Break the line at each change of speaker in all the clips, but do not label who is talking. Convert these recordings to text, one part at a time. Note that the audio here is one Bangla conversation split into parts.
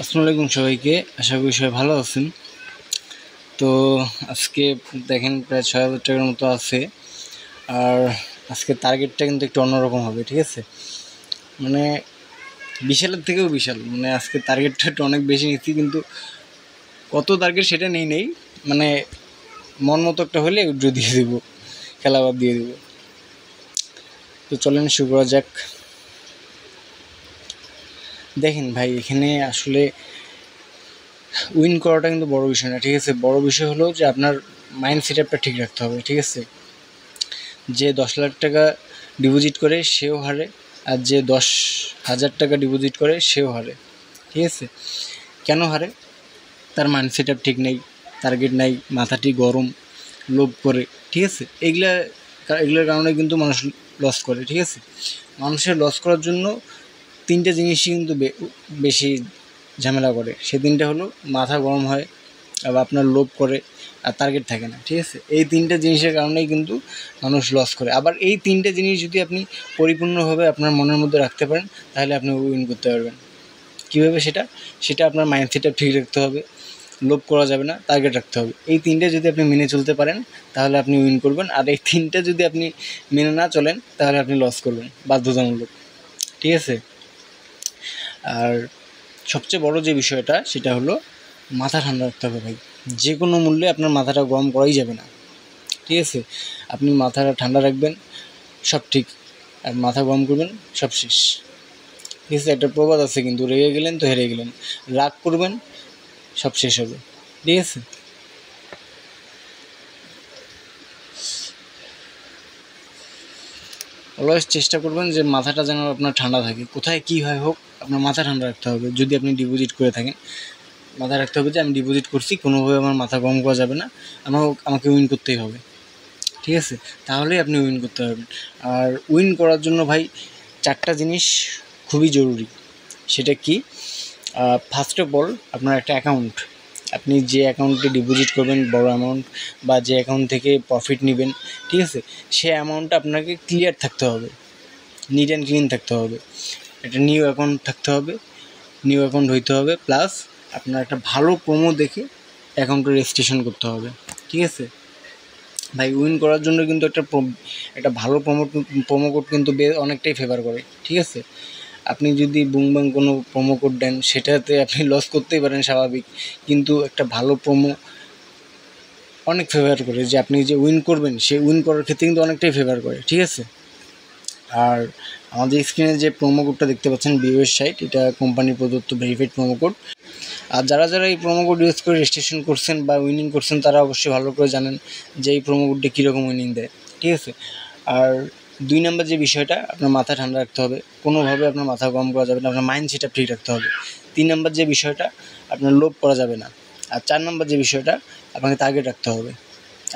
আসসালামু আলাইকুম সবাইকে। আশা করি সবাই ভালো আছেন। তো আজকে দেখেন প্রায় ৬,০০০ টাকার মতো আছে। আর আজকে টার্গেটটা কিন্তু একটু অন্যরকম হবে, ঠিক আছে? মানে বিশালের থেকেও বিশাল, মানে আজকে টার্গেটটা একটু অনেক বেশি নিচ্ছি, কিন্তু কত টার্গেট সেটা নেই মানে মন মতো একটা হলে উইথড্র দিয়ে দেবো, খেলা বাদ দিয়ে দেবো। তো চলেন শুরু করা যাক। দেখেন ভাই, এখানে আসলে উইন করাটা কিন্তু বড় বিষয় না, ঠিক আছে? বড় বিষয় হলো যে আপনার মাইন্ড সেট আপটা ঠিক রাখতে হবে, ঠিক আছে? যে 10 লাখ টাকা ডিপোজিট করে সেও হারে, আর যে 10,000 টাকা ডিপোজিট করে সেও হারে, ঠিক আছে? কেন হারে? তার মাইন্ড সেট আপ ঠিক নেই, টার্গেট নাই, মাথাটি গরম, লোভ করে, ঠিক আছে? এগুলোর কারণে কিন্তু মানুষ লস করে, ঠিক আছে? মানুষের লস করার জন্য তিনটে জিনিসই কিন্তু বেশি ঝামেলা করে। সে তিনটা হলো মাথা গরম হয়, আবার আপনার লোভ করে, আর টার্গেট থাকে না, ঠিক আছে? এই তিনটে জিনিসের কারণেই কিন্তু মানুষ লস করে। আবার এই তিনটে জিনিস যদি আপনি পরিপূর্ণভাবে আপনার মনের মধ্যে রাখতে পারেন, তাহলে আপনি উইন করতে পারবেন। কীভাবে সেটা আপনার মাইন্ডসেটটা ঠিক রাখতে হবে, লোভ করা যাবে না, টার্গেট রাখতে হবে। এই তিনটে যদি আপনি মেনে চলতে পারেন, তাহলে আপনি উইন করবেন। আর এই তিনটে যদি আপনি মেনে না চলেন, তাহলে আপনি লস করবেন বাধ্যতামূলক, ঠিক আছে? আর সবচেয়ে বড় যে বিষয়টা, সেটা হলো মাথা ঠান্ডা রাখতে হবে ভাই। যে কোনো মূল্যে আপনার মাথাটা গরম করাই যাবে না, ঠিক আছে? আপনি মাথাটা ঠান্ডা রাখবেন, সব ঠিক। আর মাথা গরম করবেন, সব শেষ, ঠিক আছে? একটা প্রবাদ আছে কিন্তু, রেগে গেলেন তো হেরে গেলেন, রাগ করবেন, সব শেষ হবে, ঠিক আছে? অলওয়েজ চেষ্টা করবেন যে মাথাটা যেন আপনার ঠান্ডা থাকে। কোথায় কী হয় হোক, আপনার মাথা ঠান্ডা রাখতে হবে। যদি আপনি ডিপোজিট করে থাকেন, মাথায় রাখতে হবে যে আমি ডিপোজিট করছি, কোনোভাবে আমার মাথা গরম করা যাবে না, আমাকে উইন করতেই হবে, ঠিক আছে? তাহলেই আপনি উইন করতে পারবেন। আর উইন করার জন্য ভাই 4টা জিনিস খুবই জরুরি। সেটা কি? ফার্স্ট অফ অল, আপনার একটা অ্যাকাউন্ট, আপনি যে অ্যাকাউন্টে ডিপোজিট করবেন বড় অ্যামাউন্ট, বা যে অ্যাকাউন্ট থেকে প্রফিট নেবেন, ঠিক আছে? সে অ্যামাউন্টটা আপনাকে ক্লিয়ার থাকতে হবে, নিট অ্যান্ড ক্লিন থাকতে হবে। একটা নিউ অ্যাকাউন্ট থাকতে হবে, নিউ অ্যাকাউন্ট হইতে হবে, প্লাস আপনার একটা ভালো প্রোমো দেখে অ্যাকাউন্টটা রেজিস্ট্রেশন করতে হবে, ঠিক আছে? ভাই, উইন করার জন্য কিন্তু একটা ভালো প্রোমো কোড কিন্তু অনেকটাই ফেভার করে, ঠিক আছে? আপনি যদি বুংবাং কোনো প্রোমো কোড দেন, সেটাতে আপনি লস করতেই পারেন, স্বাভাবিক। কিন্তু একটা ভালো প্রোমো অনেক ফেভার করে, যে আপনি যে উইন করবেন, সেই উইন করার ক্ষেত্রে কিন্তু অনেকটাই ফেভার করে, ঠিক আছে? আর আমাদের স্ক্রিনে যে প্রোমো কোডটা দেখতে পাচ্ছেন, বিওএস সাইট, এটা কোম্পানির প্রদত্ত ভেরিফাইড প্রোমো কোড। আর যারা এই প্রোমো কোড ইউজ করে রেজিস্ট্রেশন করছেন বা উইনিং করছেন, তারা অবশ্যই ভালো করে জানেন যে এই প্রোমো কোডটা কীরকম উইনিং দেয়, ঠিক আছে? আর 2 নম্বর যে বিষয়টা, আপনার মাথা ঠান্ডা রাখতে হবে, কোনোভাবে আপনার মাথা গরম করা যাবে না, আপনার মাইন্ড সেট আপ ঠিক রাখতে হবে। 3 নম্বর যে বিষয়টা, আপনার লোভ করা যাবে না। আর 4 নম্বর যে বিষয়টা, আপনাকে টার্গেট রাখতে হবে।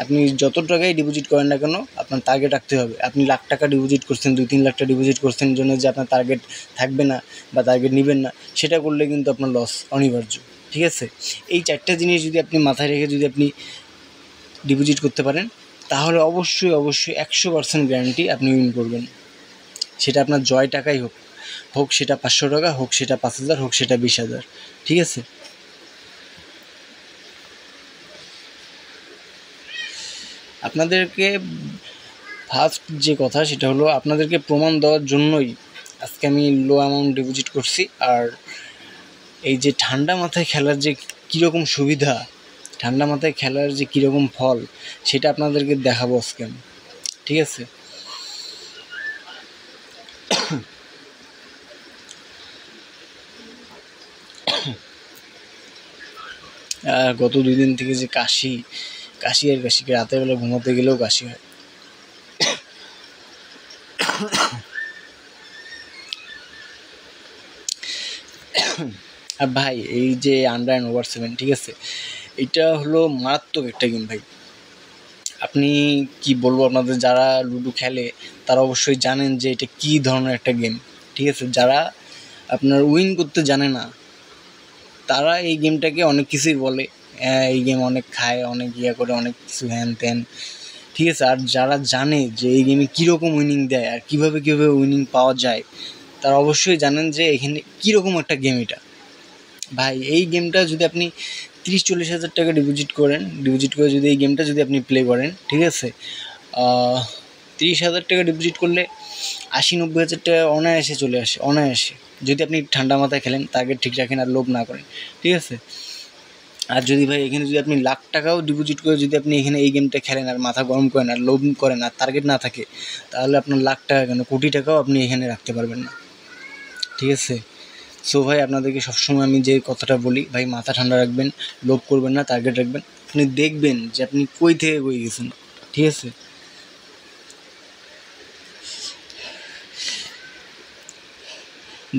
আপনি যত টাকাই ডিপোজিট করেন না কেন, আপনার টার্গেট রাখতে হবে। আপনি লাখ টাকা ডিপোজিট করছেন, 2-3 লাখ টাকা ডিপোজিট করছেন জন্য যে আপনার টার্গেট থাকবে না বা টার্গেট নেবেন না, সেটা করলে কিন্তু আপনার লস অনিবার্য, ঠিক আছে? এই 4টা জিনিস যদি আপনি মাথায় রেখে যদি আপনি ডিপোজিট করতে পারেন, তাহলে অবশ্যই 100% গ্যারান্টি আপনি উইন করবেন। সেটা আপনার জয় টাকাই হোক, সেটা 500 টাকা, হোক সেটা 5,000, হোক সেটা 20,000, ঠিক আছে? আপনাদেরকে ফার্স্ট যে কথা, সেটা হলো আপনাদেরকে প্রমাণ দেওয়ার জন্যই আজকে আমি লো অ্যামাউন্ট ডিপোজিট করছি। আর এই যে ঠান্ডা মাথায় খেলার যে কীরকম সুবিধা, ঠান্ডা মাথায় খেলার যে কীরকম ফল, সেটা আপনাদেরকে দেখাবো আজকে আমি, ঠিক আছে? গত 2 দিন থেকে যে কাশি, রাতের বেলা ঘুমাতে গেলেও কাশি হয়। আর ভাই, এই যে আন্ডার অ্যান্ড ওভার 7, ঠিক আছে, এটা হলো মারাত্মক একটা গেম ভাই। আপনি কি বলবো আপনাদের, যারা লুডো খেলে তারা অবশ্যই জানেন যে এটা কী ধরনের একটা গেম, ঠিক আছে? যারা আপনার উইন করতে জানে না, তারা এই গেমটাকে অনেক কিছুই বলে, এই গেম অনেক খায়, অনেক করে, অনেক কিছু হ্যান ত্যান, ঠিক আছে? আর যারা জানে যে এই গেমে কীরকম উইনিং দেয় আর কীভাবে উইনিং পাওয়া যায়, তারা অবশ্যই জানেন যে এখানে কীরকম একটা গেম এটা। ভাই এই গেমটা যদি আপনি 30-40 হাজার টাকা ডিপোজিট করে যদি এই গেমটা যদি আপনি প্লে করেন, ঠিক আছে, 30,000 টাকা ডিপোজিট করলে 80-90 হাজার টাকা অনায়াসে চলে আসে, অনায়াসে, যদি আপনি ঠান্ডা মাথায় খেলেন, টার্গেট ঠিক রাখেন আর লোভ না করেন, ঠিক আছে। আর যদি ভাই এখানে যদি আপনি লাখ টাকাও ডিপোজিট করে যদি আপনি এখানে এই গেমটা খেলেন আর মাথা গরম করেন আর লোভ করেন আর টার্গেট না থাকে, তাহলে আপনার লাখ টাকা কেন কোটি টাকাও আপনি এখানে রাখতে পারবেন না, ঠিক আছে। সো ভাই আপনাদেরকে সবসময় আমি যে কথাটা বলি, ভাই মাথা ঠান্ডা রাখবেন, লোভ করবেন না, টার্গেট রাখবেন, আপনি দেখবেন যে আপনি কই থেকে কই গেছেন, ঠিক আছে।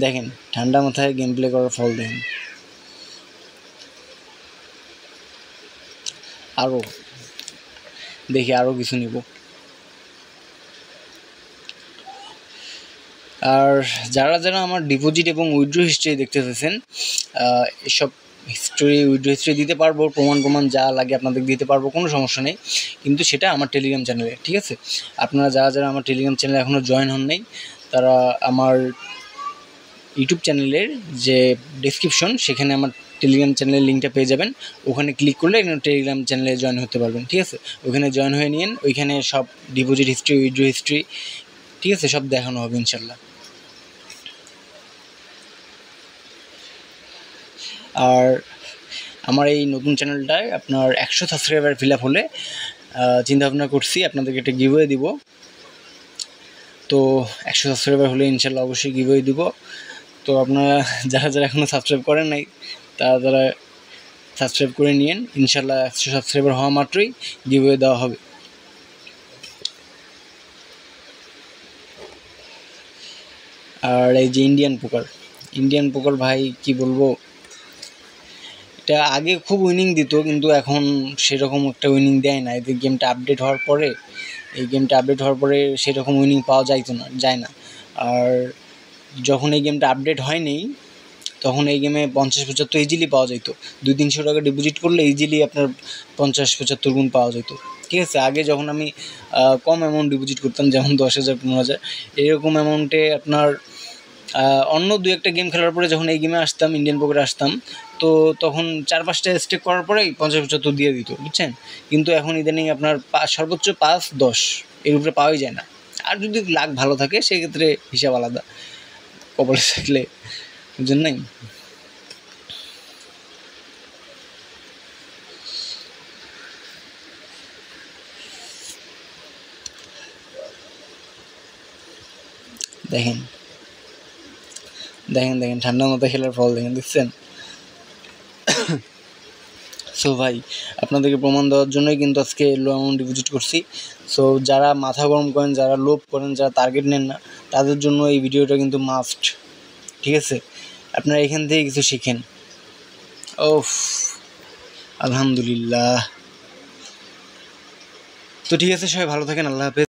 দেখেন ঠান্ডা মাথায় গেম প্লে করার ফল দেখেন। আরও দেখি আরও কিছু নিব। আর যারা যারা আমার ডিপোজিট এবং উইথড্র হিস্ট্রি দেখতে চাইছেন, এসব উইথড্র হিস্ট্রি দিতে পারবো, প্রমাণ যা লাগে আপনাদের দিতে পারবো, কোনো সমস্যা নেই, কিন্তু সেটা আমার টেলিগ্রাম চ্যানেলে, ঠিক আছে। আপনারা যারা যারা আমার টেলিগ্রাম চ্যানেলে এখনও জয়েন হন নাই, তারা আমার ইউটিউব চ্যানেলের যে ডেসক্রিপশন, সেখানে আমার টেলিগ্রাম চ্যানেলের লিঙ্কটা পেয়ে যাবেন, ওখানে ক্লিক করলে টেলিগ্রাম চ্যানেলে জয়েন হতে পারবেন, ঠিক আছে। ওখানে জয়েন হয়ে নিন, ওইখানে সব ডিপোজিট হিস্ট্রি, উইথড্র হিস্ট্রি, ঠিক আছে, সব দেখানো হবে ইনশাল্লাহ। আর আমার এই নতুন চ্যানেলটায় আপনার 100 সাবস্ক্রাইবার ফিল আপ হলে চিন্তাভাবনা করছি আপনাদেরকে একটা গিভওয়ে দিব। তো 100 সাবস্ক্রাইবার হলে ইনশাল্লাহ অবশ্যই গিভওয়ে দিব। তো আপনারা যারা যারা এখনও সাবস্ক্রাইব করেন নাই, তারা সাবস্ক্রাইব করে নিন, ইনশাল্লাহ 100 সাবস্ক্রাইবার হওয়া মাত্রই গিভওয়ে দেওয়া হবে। আর এই যে ইন্ডিয়ান পোকার ভাই কি বলবো, এটা আগে খুব উইনিং দিত, কিন্তু এখন সেরকম একটা উইনিং দেয় না। এই গেমটা আপডেট হওয়ার পরে সেরকম উইনিং পাওয়া যায় না। আর যখন এই গেমটা আপডেট হয়নি, তখন এই গেমে 50-75 ইজিলি পাওয়া যেত। 200-300 টাকা ডিপোজিট করলে ইজিলি আপনার 50-75 গুণ পাওয়া যেত, ঠিক আছে। আগে যখন আমি কম অ্যামাউন্ট ডিপোজিট করতাম, যেমন 10,000-15,000, এরকম অ্যামাউন্টে আপনার অন্য 2-1টা গেম খেলার পরে যখন এই গেমে আসতাম, ইন্ডিয়ান পোকারে আসতাম, তো তখন 4-5টা স্টেক করার পরেই 50-75 দিয়ে দিত, বুঝছেন। কিন্তু এখন ইদানিং আপনার সর্বোচ্চ 5-10 এর উপরে পাওয়াই যায় না। আর যদি লাক ভালো থাকে সেক্ষেত্রে হিসাব আলাদা, কপালে থাকলে, বুঝছেন নাই। দেখেন ঠান্ডা মাথায় খেলার ফল দেখছেন। সো ভাই আপনাদেরকে প্রমাণ দেওয়ার জন্যই কিন্তু আজকে লো অ্যামাউন্ট ডিপোজিট করছি। সো যারা মাথা গরম করেন, যারা লোভ করেন, যারা টার্গেট নেন না, তাদের জন্য এই ভিডিওটা কিন্তু মাস্ট, ঠিক আছে। আপনারা এখান থেকে কিছু শিখেন। ওফ, আলহামদুলিল্লাহ। তো ঠিক আছে, সবাই ভালো থাকেন, আল্লাহ হাফেজ।